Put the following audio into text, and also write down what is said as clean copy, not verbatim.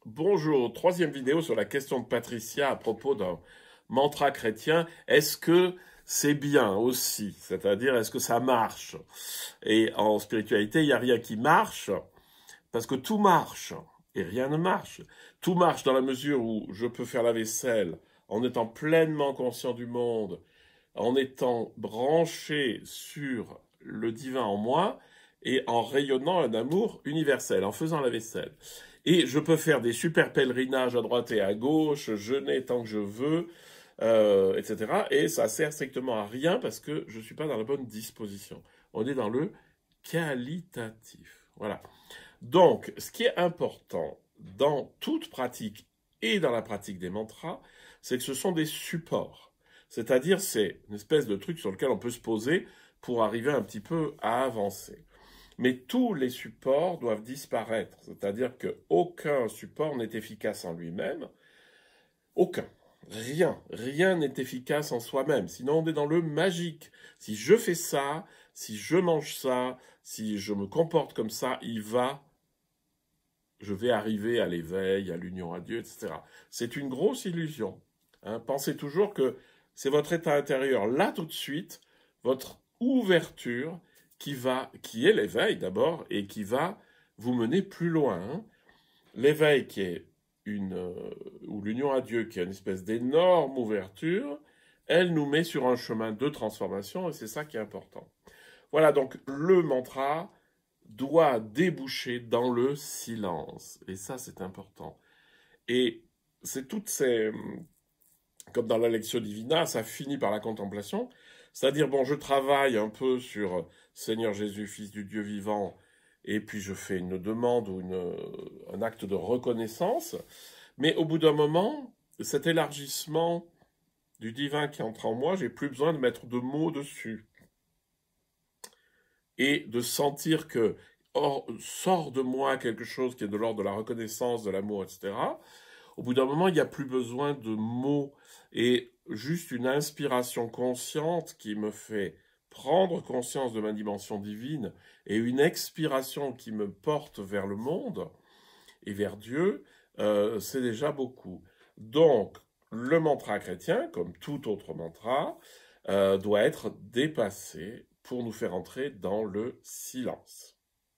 Bonjour, troisième vidéo sur la question de Patricia à propos d'un mantra chrétien. Est-ce que c'est bien aussi? C'est-à-dire, est-ce que ça marche? Et en spiritualité, il n'y a rien qui marche, parce que tout marche, et rien ne marche. Tout marche dans la mesure où je peux faire la vaisselle en étant pleinement conscient du monde, en étant branché sur le divin en moi, et en rayonnant un amour universel, en faisant la vaisselle. Et je peux faire des super pèlerinages à droite et à gauche, jeûner tant que je veux, etc. Et ça sert strictement à rien parce que je ne suis pas dans la bonne disposition. On est dans le qualitatif. Voilà. Donc, ce qui est important dans toute pratique et dans la pratique des mantras, c'est que ce sont des supports. C'est-à-dire, c'est une espèce de truc sur lequel on peut se poser pour arriver un petit peu à avancer. Mais tous les supports doivent disparaître, c'est-à-dire qu'aucun support n'est efficace en lui-même, aucun. Rien n'est efficace en soi-même, sinon on est dans le magique. Si je fais ça, si je mange ça, si je me comporte comme ça, je vais arriver à l'éveil, à l'union à Dieu, etc. C'est une grosse illusion. Hein. Pensez toujours que c'est votre état intérieur, là tout de suite, votre ouverture, qui est l'éveil d'abord, et qui va vous mener plus loin. Hein. L'éveil qui est ou l'union à Dieu, qui est une espèce d'énorme ouverture, elle nous met sur un chemin de transformation, et c'est ça qui est important. Voilà, donc le mantra doit déboucher dans le silence. Et ça, c'est important. Et c'est toutes ces... Comme dans la Lectio Divina, ça finit par la contemplation. C'est-à-dire, bon, je travaille un peu sur Seigneur Jésus, Fils du Dieu vivant, et puis je fais une demande ou un acte de reconnaissance. Mais au bout d'un moment, cet élargissement du divin qui entre en moi, j'ai plus besoin de mettre de mots dessus. Et de sentir que sort de moi quelque chose qui est de l'ordre de la reconnaissance, de l'amour, etc. Au bout d'un moment, il n'y a plus besoin de mots et juste une inspiration consciente qui me fait prendre conscience de ma dimension divine et une expiration qui me porte vers le monde et vers Dieu, c'est déjà beaucoup. Donc, le mantra chrétien, comme tout autre mantra, doit être dépassé pour nous faire entrer dans le silence.